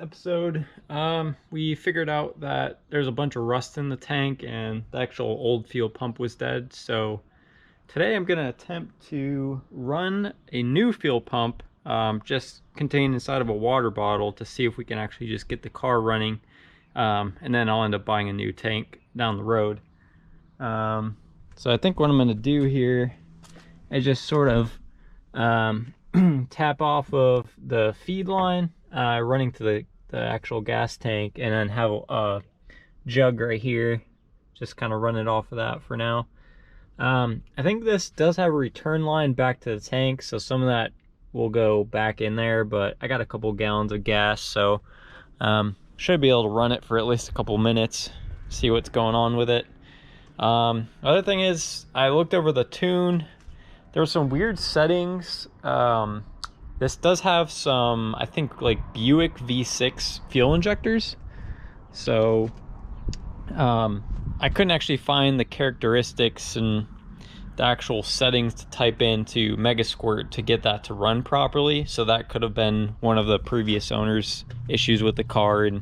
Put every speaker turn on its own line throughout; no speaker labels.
episode, we figured out that there's a bunch of rust in the tank and the actual old fuel pump was dead. So today I'm going to attempt to run a new fuel pump, just contained inside of a water bottle, to see if we can actually just get the car running. And then I'll end up buying a new tank down the road. So I think what I'm going to do here is just sort of tap off of the feed line, running to the actual gas tank, and then have a jug right here, just kind of run it off of that for now. I think this does have a return line back to the tank, so some of that will go back in there, but I got a couple gallons of gas, so should be able to run it for at least a couple minutes, see what's going on with it. Other thing is, I looked over the tune. There were some weird settings. This does have some, I think, like Buick V6 fuel injectors. So I couldn't actually find the characteristics and the actual settings to type into Megasquirt to get that to run properly. So that could have been one of the previous owner's issues with the car and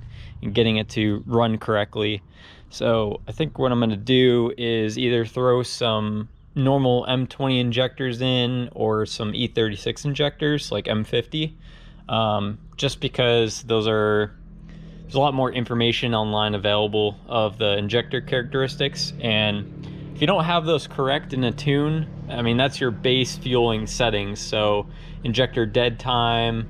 getting it to run correctly. So I think what I'm going to do is either throw some normal M20 injectors in or some E36 injectors like M50, just because there's a lot more information online available of the injector characteristics, and if you don't have those correct in a tune, I mean, that's your base fueling settings. So injector dead time,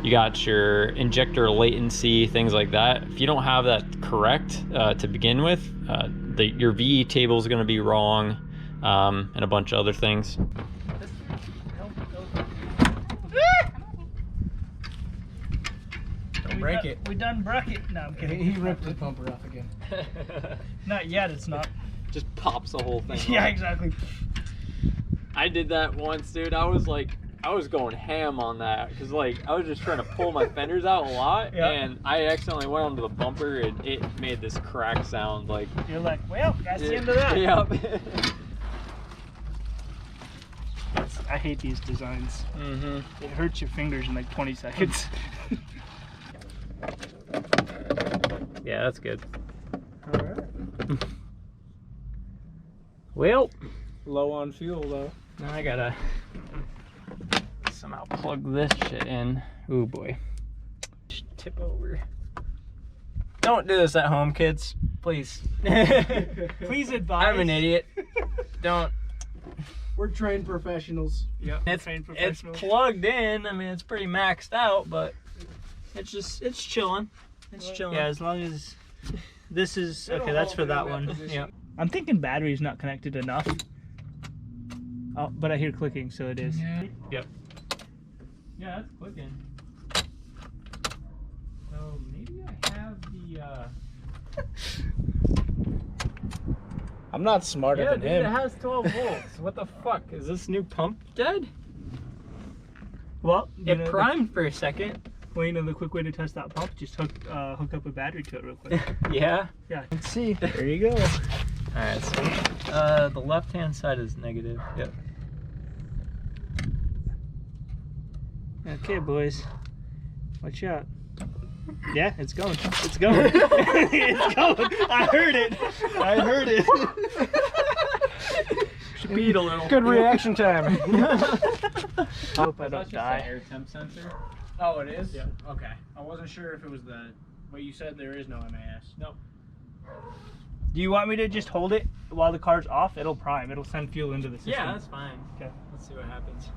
you got your injector latency, things like that. If you don't have that correct to begin with, your VE table is going to be wrong, and a bunch of other things.
Don't break it.
We done broke it. No, I'm kidding.
He ripped the bumper off again.
Not yet, it's not.
Just pops the whole thing
Yeah,
off.
exactly.
I did that once, dude. I was going ham on that because, like, I was just trying to pull my fenders out a lot,
yeah.
And I accidentally went onto the bumper and it made this crack sound. Like,
You're like, well, that's the end of that.
Yep.
I hate these designs.
Mm-hmm.
It hurts your fingers in like 20 seconds.
Yeah, that's good.
Alright.
Well,
Low on fuel though.
now I gotta somehow plug this shit in. Ooh boy. Tip over. Don't do this at home, kids. Please.
Please advise.
I'm an idiot. Don't.
We're trained professionals.
Yep.
It's plugged in. I mean, it's pretty maxed out, but it's chilling. It's chilling.
Yeah, as long as this is okay. That's for that one.
Yeah.
I'm thinking battery's not connected enough. Oh, but I hear clicking, so it is.
Yep. Yeah, that's clicking. So maybe I have the.
I'm not smarter
Yeah,
than
dude,
him.
it has 12 volts. What the fuck? Is this new pump dead?
Well,
It primed for a second.
Well, you know the quick way to test that pump, just hook up a battery to it real quick.
Yeah.
Yeah.
Let's see. There you go.
Alright, so the left hand side is negative. Yep.
Okay, boys. Watch out. Yeah, it's going. It's going. It's going. I heard it. I heard it.
Speed a little.
Good reaction time.
I hope I don't
That's just
die.
an air temp sensor.
Oh, it is?
Yeah.
Okay. I wasn't sure if it was the. Well, you said there is no MAS.
Nope.
Do you want me to just hold it while the car's off? It'll prime. It'll send fuel into the system.
Yeah, that's fine.
Okay.
Let's see what happens.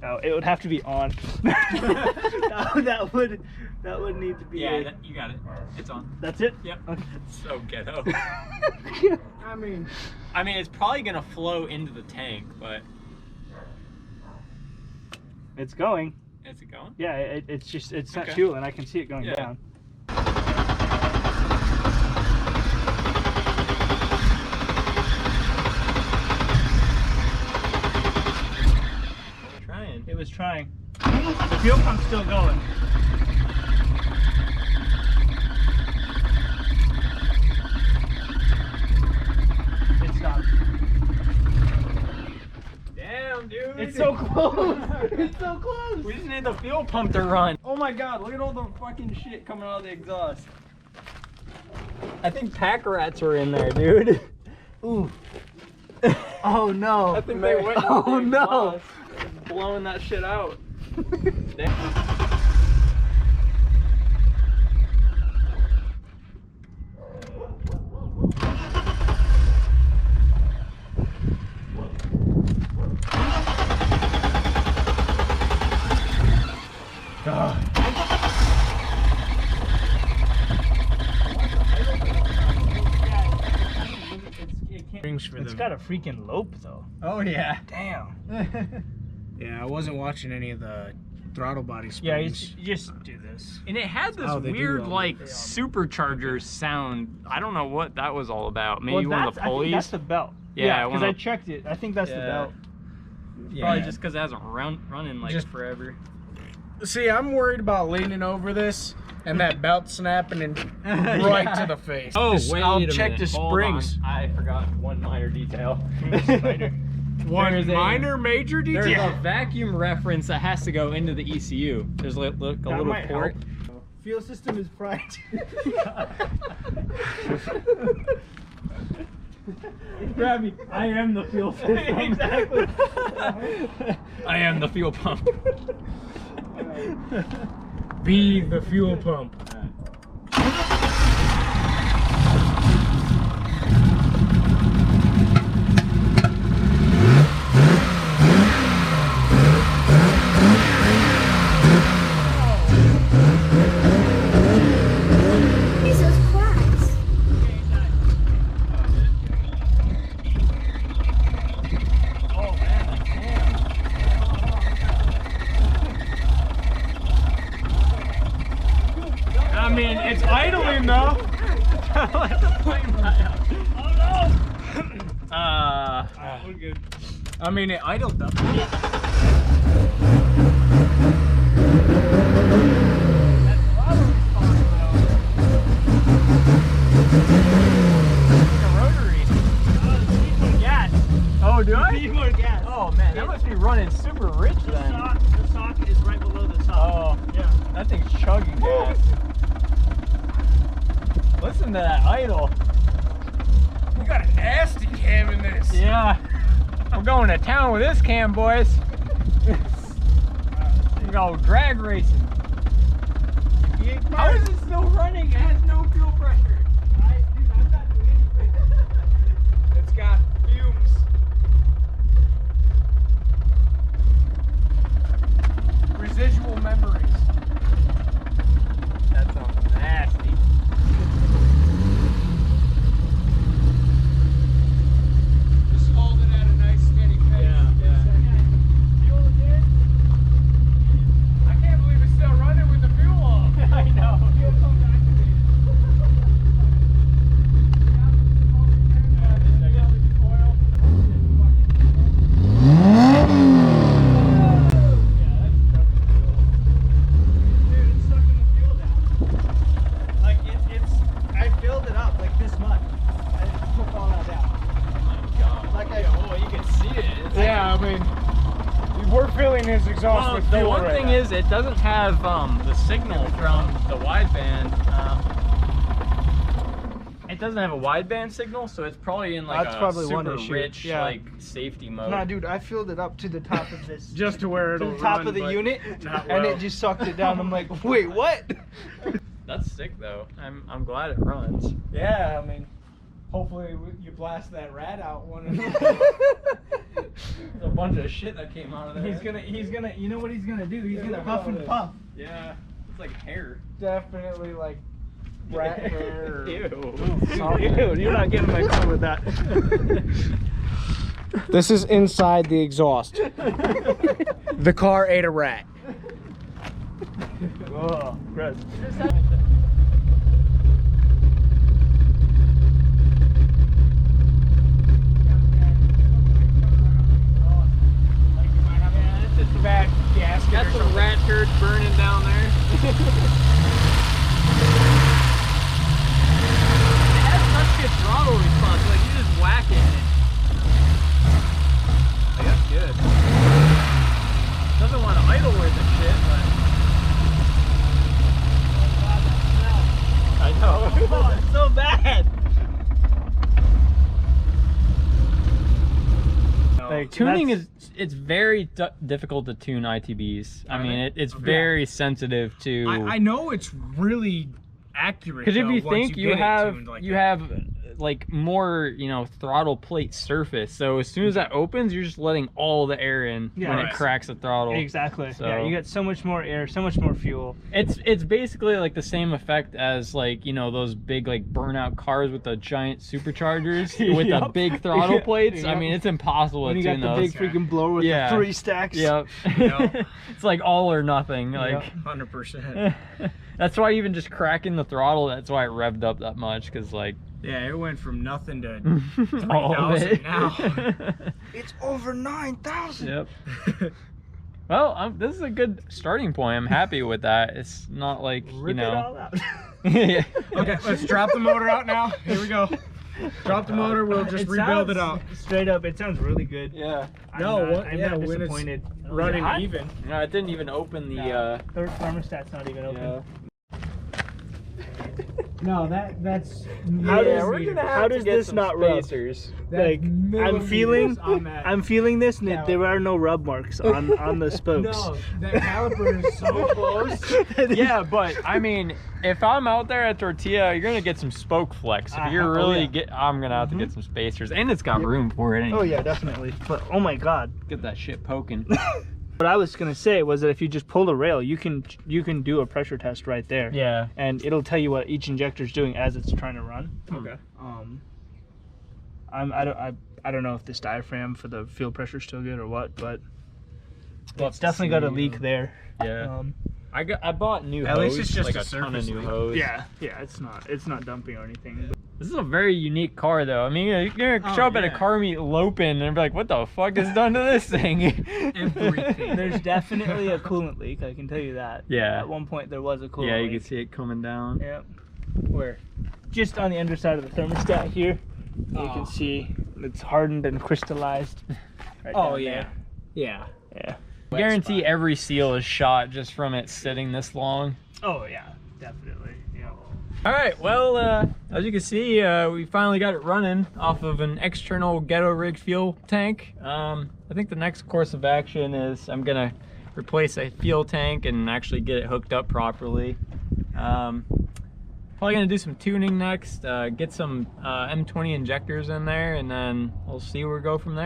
Oh, it would have to be on. that would need to be.
Yeah, you got it. It's on.
That's it.
Yep.
Okay.
So ghetto.
I mean,
it's probably gonna flow into the tank, but
It's going.
is it going?
Yeah, it's sent
Okay.
fuel, and I can see it going
Yeah.
down.
Trying.
It was trying. The fuel pump's still going. It stopped.
Damn, dude.
It's so close. It's so close.
We just need the fuel pump to run.
Oh
my god, look at all the fucking shit coming out of the exhaust. I think pack rats were in there, dude.
Ooh. Oh no.
I think they went.
Oh no.
Blowing that shit out.
It's got a freaking lope though.
Oh yeah.
Damn.
Yeah, I wasn't watching any of the throttle body springs.
Yeah, you just do this.
And it had this
Oh, they do
weird
all
like
that.
supercharger sound. I don't know what that was all about. Maybe
Well,
one of the
I think
pulleys.
that's the belt.
Yeah,
because
one
I
of-
checked it. I think that's the
Yeah.
belt.
Probably just because it hasn't running like
Just-
forever.
See, I'm worried about leaning over this and that belt snapping and right
Yeah.
to the face.
Oh,
Just-
wait
I'll
a
check
minute.
the
Hold
springs.
on. I forgot one minor detail.
One
There's a-
minor, major
There's
detail.
a vacuum reference that has to go into the ECU. There's like a
That
little
might
port.
help. Fuel system is fried.
Grab me. I am the fuel system.
Exactly.
I am the fuel pump.
Be the fuel pump.
Jesus Christ.
Oh man,
I mean, it's idling though.
We're good.
I mean, it idled up.
Oh, do I?
Need more gas.
Oh man, that must be running super rich then.
The socket is right below the top.
Oh,
Yeah.
that thing's chugging gas. Listen to that idle.
You got a nasty cam in this.
Yeah. We're going to town with this cam, boys. We're going drag racing. How is it still running? It has no fuel pressure.
Dude, I'm not doing anything.
It's got fumes. Residual memories.
That sounds nasty.
Just hold it at a nice steady pace.
Yeah.
Fuel again?
I can't believe it's still running with the fuel off.
I know.
Fuel pump activated. Dude, it's sucking the fuel down. Like I filled it up like this much. I just took all that down. Like
you can see it.
Yeah, I mean, we're filling his exhaust
Well,
with
the
fuel
one
right
thing
now.
is, it doesn't have the signal from the wideband. It doesn't have a wideband signal, so it's probably in like
That's
a
probably
super
one issue,
rich
yeah.
like safety mode.
Nah, dude, I filled it up to the top of this.
Just to where
to
it'll
the top
run,
of the
but
unit,
not
and
well.
it just sucked it down. I'm like, wait, what?
That's sick though. I'm glad it runs.
Yeah, I mean, hopefully you blast that rat out one.
There's a bunch of shit that came out of there.
he's gonna, you know what he's gonna do? He's gonna huff and puff.
Yeah, it's like hair.
Definitely like rat hair. or-
Ew.
Ew, you're not getting my car with that.
This is inside the exhaust. The car ate a rat.
Oh, gross.
Just a bad gasket.
Got some rat turds burning down there. It has such good throttle response. Like you just whack it. Like, that's good. Doesn't want to idle worth a shit, but
Oh, it's so bad.
Like tuning it's very difficult to tune ITBs. I mean, it's very sensitive to.
I know it's really accurate.
Because if you
once
think you
get it
have
tuned like
you
that.
have like more, you know, throttle plate surface, so as soon as that opens, you're just letting all the air in when it cracks the throttle.
Exactly.
So,
yeah, you get so much more air, so much more fuel.
it's basically like the same effect as, like, you know, those big like burnout cars with the giant superchargers with the big throttle plates. I mean, it's impossible
When
to
you got
tune
the
those.
big freaking blower with the 3 stacks.
Yep. It's like all or nothing. Like
100%.
that's why even just cracking the throttle, that's why it revved up that much, because like
Yeah, it went from nothing to
all of
3,000
it.
now.
It's over 9,000.
Yep. Well, this is a good starting point. I'm happy with that. It's not like, you
Rip it
know.
all out.
Yeah.
Okay, let's drop the motor out now. Here we go. Drop the motor, we'll just rebuild it out.
Straight up, it sounds really good.
Yeah.
I'm not
when
disappointed.
it's running
Hot?
even.
No, it didn't even open the.
Third thermostat's not even open.
Yeah.
No, that's
How does-
we're gonna have
how
to
does
get
this
some
not rub?
spacers.
Like, I'm feeling this, and
Yeah.
there are no rub marks on the spokes.
No, that caliper is so close.
Yeah, but I mean, if I'm out there at Tortilla, you're gonna get some spoke flex. If you're really I'm gonna have to get some spacers, and it's got room for it. Anyway.
Oh yeah, definitely. But oh my god.
Get that shit poking.
What I was gonna say was that if you just pull the rail, you can do a pressure test right there.
Yeah.
And it'll tell you what each injector is doing as it's trying to run.
Okay.
I don't know if this diaphragm for the field pressure is still good or what, but
We'll
it's definitely got a leak there.
Yeah. I bought new hose.
At least it's just
like
a
a ton of
surface
new
leak.
hose.
Yeah, it's not dumping or anything.
This is a very unique car, though. I mean, you're gonna show up at a car meet loping and be like, "What the fuck is done to this thing?"
Everything.
There's definitely a coolant leak, I can tell you that.
Yeah.
At one point there was a coolant
Yeah, you
leak.
can see it coming down.
Yep. Where? Just on the underside of the thermostat here. You can see it's hardened and crystallized. Right down there.
Yeah.
Yeah.
I guarantee every seal is shot just from it sitting this long.
Oh yeah, definitely. Yeah.
All right, well, as you can see, we finally got it running off of an external ghetto rig fuel tank. I think the next course of action is I'm gonna replace a fuel tank and actually get it hooked up properly. Probably gonna do some tuning next, get some M20 injectors in there, and then we'll see where we go from there.